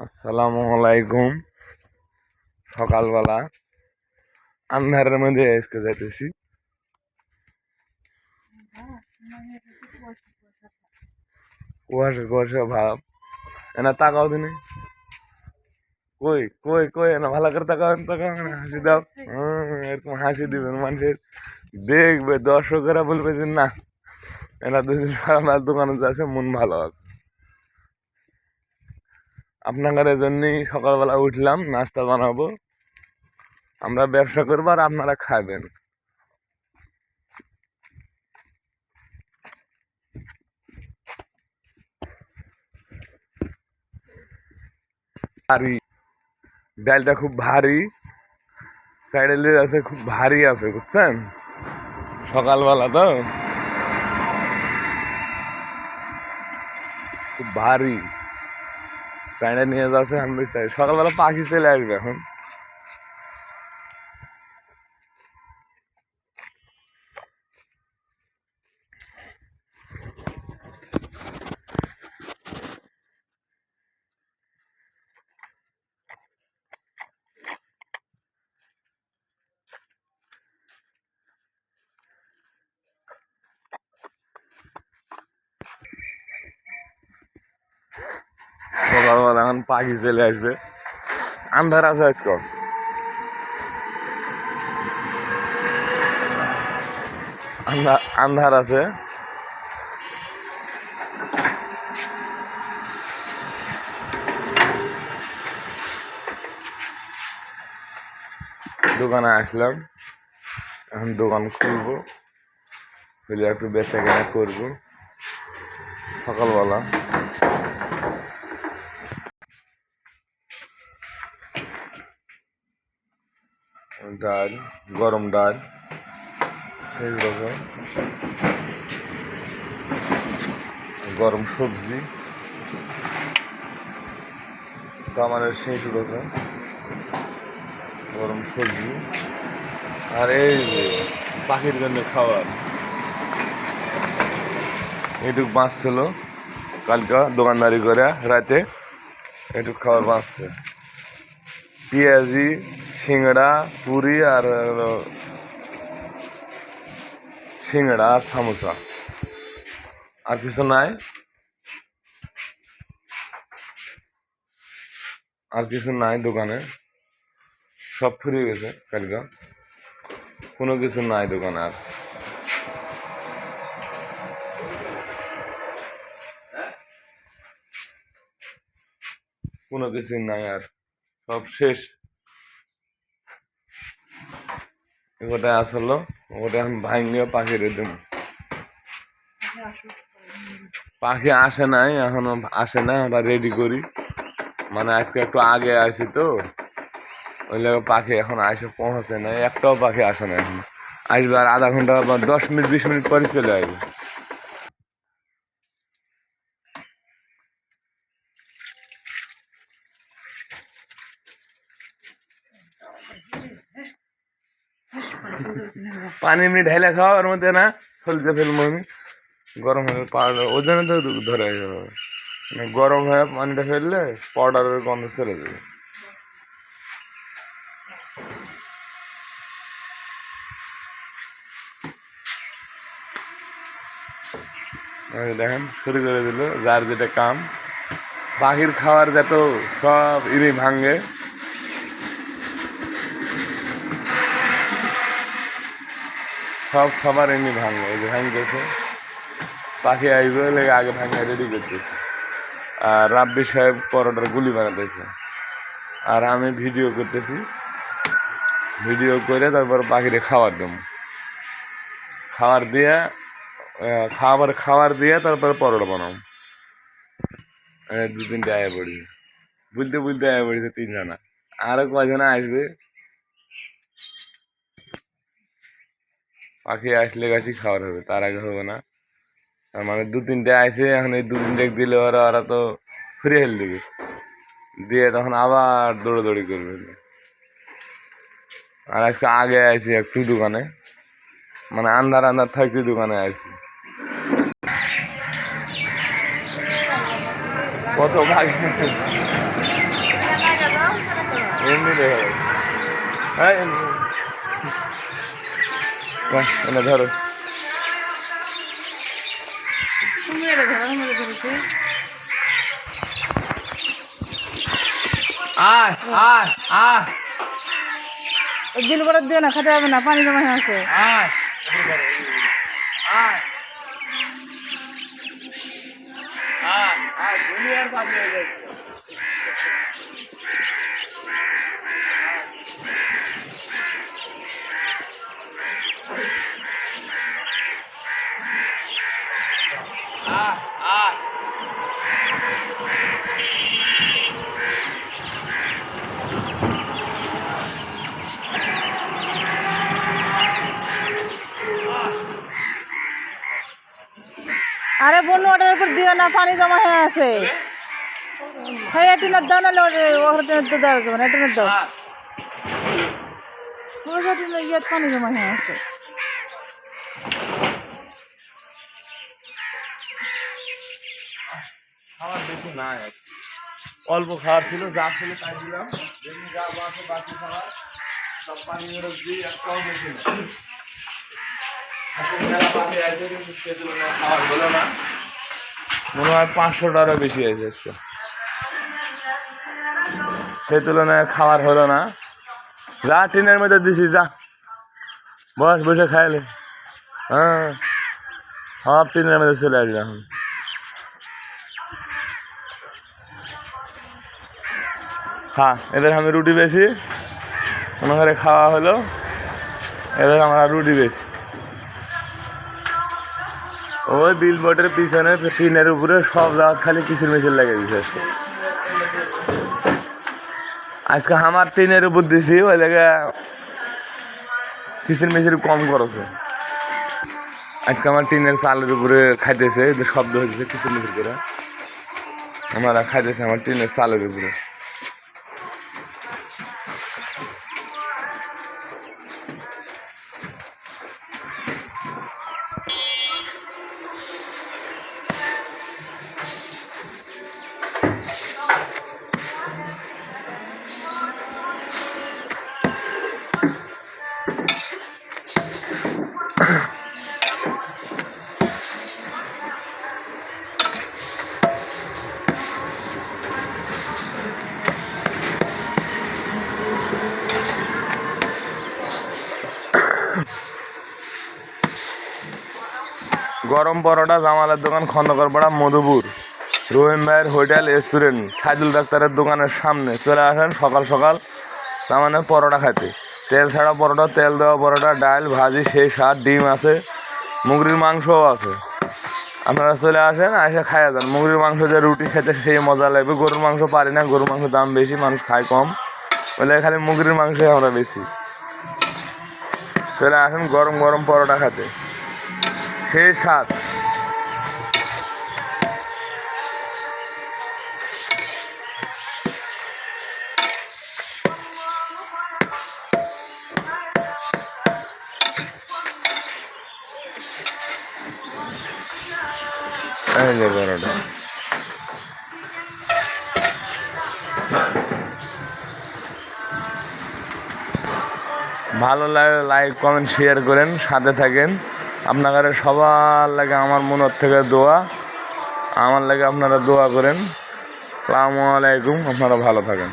আসসালামু আলাইকুম। সকালবেলা আন্ধারের মধ্যে এসে যাইতেছি। কুয়াশা কুয়াশা ভাব। এনা তাকাও দিনে, কই কই কই এনা ভালো করে তাকাও, তাকাও হাসি দাও। এরকম হাসি দিবেন, মানুষের দেখবে, দর্শকেরা বলবে যে না, এনা দুদিন আমার দোকানে যাচ্ছে, মন ভালো আছে। আপনাদের জন্যই সকালবেলা উঠলাম, নাস্তা বানাবো, আমরা ব্যবসা করবো আর আপনারা খাবেন। ভারী ডালটা খুব ভারী, সাইডে লেজ আছে, খুব ভারী আছে, বুঝছেন? সকালবেলা তো খুব ভারী, সাইডে নিয়ে যাচ্ছে। আমি সকালবেলা পাখি চলে আসবে এখন। সকালবেলা এখন পাখি চলে আসবে, আন্ধার আছে আজকে, আন্ধার আছে। দোকানে আসলাম, এখন দোকান খুলবো, খুলে একটু বেচা কেনা করবো। সকালবেলা ডাল, গরম ডাল, গরম সবজি, তো আমাদের শেষ উঠেছে, গরম সবজি। আর এই যে পাখির জন্য খাবার, এটুক বাঁচছিল কালকে দোকানদারি করে, রাতে এটুক খাবার বাঁচছে। পেঁয়াজি, সিঙ্গড়া, পুরি আর সিঙ্গড়া আর সামোসা, আর কিছু নাই, আর কিছু নাই দোকানে, সব ফুরিয়ে গেছে কালকে, কোনো কিছু নাই দোকানে আর। কোনো কিছু নাই আর, সব শেষ। ওটা আসলো, ওটা এখন ভাঙিয়ে পাখি রেখে দেব। পাখি আসে নাই, এখনো আসে না, আমরা রেডি করি, মানে আজকে একটু আগে আসি তো, ওই লাগে পাখি এখন আসে পৌঁছে নাই, একটাও পাখি আসে না এখন। আসবে আর আধা ঘন্টা বা 10 মিনিট 20 মিনিট পরে চলে আসবে। পানি এমনি ঢেলে খাওয়া, ওর মধ্যে না সলতে ফেলবো আমি, গরম হয়ে পাউডার, ওই জন্য তো ধরে যাবে, গরম হয়ে পানিটা ফেললে পাউডারের গন্ধ চলে যাবে। দেখেন শুরু করে দিল, যার যেটা কাম, পাখির খাওয়ার যত সব ইরি ভাঙ্গে, সব খাবার এমনি ভাঙে, এই যে ভাঙতেছে, পাখি আসবে লেগে আগে ভাঙে রেডি করতেছে। আর রাব্বি সাহেব পরোটার গুলি বানাতেছে, আর আমি ভিডিও করতেছি, ভিডিও করে তারপর পাখিরে খাবার দেব, খাবার দিয়ে খাবার দিয়ে তারপর পরোটা বানাবো। 2-3টে আয়া পড়ি, বুঝতে বুঝতে আয়া পড়িছে 3 জনা, আরো কয়জনা আসবে। পাখি আসলে গাছি খাবার হবে, তার আগে হবে না। তার মানে 2-3টে আইসে, এখন এই 2-3টে দিলে ওরা তো ফিরে হেল দিবে, দিয়ে তখন আবার দৌড়াদৌড়ি করবে। আর আজকে আগে আইসি একটু দোকানে, মানে আন্ধার আন্ধার থাকতে দোকানে আসছি। কত পাখি, এমনি দেখা যাচ্ছে। হ্যাঁ এমনি এনে ধরো আয় আয় আয় বিল করে দিও না, খেতে হবে না, পানি জমা হয়ে আছে। আয় আয় আয় আয় দুনিয়ার পানি হয়ে যাচ্ছে। আয় আয় আরে বন্য ওটার উপর দিও না, পানি জমা হয়ে আছে। হ্যাঁ টিনের দাও, না ওখানে টিনের তো দেওয়া যাবে না, টিনের দাও। ওই টিনের ইয়ে পানি জমা হয়ে আছে। খাবার বেশি নাই আজকে। অল্প খাবার ছিল, যা ছিল তাই দিলাম। যেমনি যা আছে বাকি খাবার সব পানি মেরে দিই, একটাও বেশি না। এখন মেলা পাখি আছে কিন্তু সে তুলনায় খাবার হলো না। মনে হয় 500টারও বেশি আছে আজকে। সে তুলনায় খাবার হলো না। যা টিনের মধ্যে দিছি, যা বস বসে খাইলে। হ্যাঁ সব টিনের মধ্যে চলে আসবে এখন। হ্যাঁ এদের আমি রুটি বেশি মনে করে খাওয়া হলো, এদের আমরা রুটি বেশি। ওই বিল বোর্ডের পিছনে টিনের উপরে সব জায়গা খালি কিসির মিছিল লেগে দিছে আজকে। আজকে আমার টিনের উপর দিছি, ওই জায়গা কিসির মিছিল কম করেছে। আজকে আমার টিনের চালের উপরে খাইতেছে, শব্দ হয়েছে কিসির মিছিল করে। আমরা খাইতেছে আমার টিনের চালের উপরে। গরম পরোটা জামালের দোকান, খন্দকার পাড়া, মধুপুর। রহিম ভাইয়ের হোটেল রেস্টুরেন্ট, সাইদুল ডাক্তারের দোকানের সামনে চলে আসেন সকাল সকাল মানে পরোটা খাইতে। তেল ছাড়া পরোটা, তেল দেওয়া পরোটা, ডাল ভাজি সেই স্বাদ, ডিম আছে, মুগরির মাংসও আছে। আপনারা চলে আসেন, এসে খাইয়া যান। মুগরির মাংস যে রুটি খেতে সেই মজা লাগবে। গরুর মাংস পারি না, গরুর মাংসের দাম বেশি, মানুষ খায় কম বলে খালি মুগরির মাংসই আমরা বেশি। চলে আসেন গরম গরম পরোটা খেতে, সেই স্বাদ। পরোটা ভালো লাগে, লাইক কমেন্ট শেয়ার করেন, সাথে থাকেন। আপনাদের সবার লাগে আমার মনের থেকে দোয়া, আমার লাগে আপনারা দোয়া করেন। আসসালামু আলাইকুম, আপনারা ভালো থাকেন।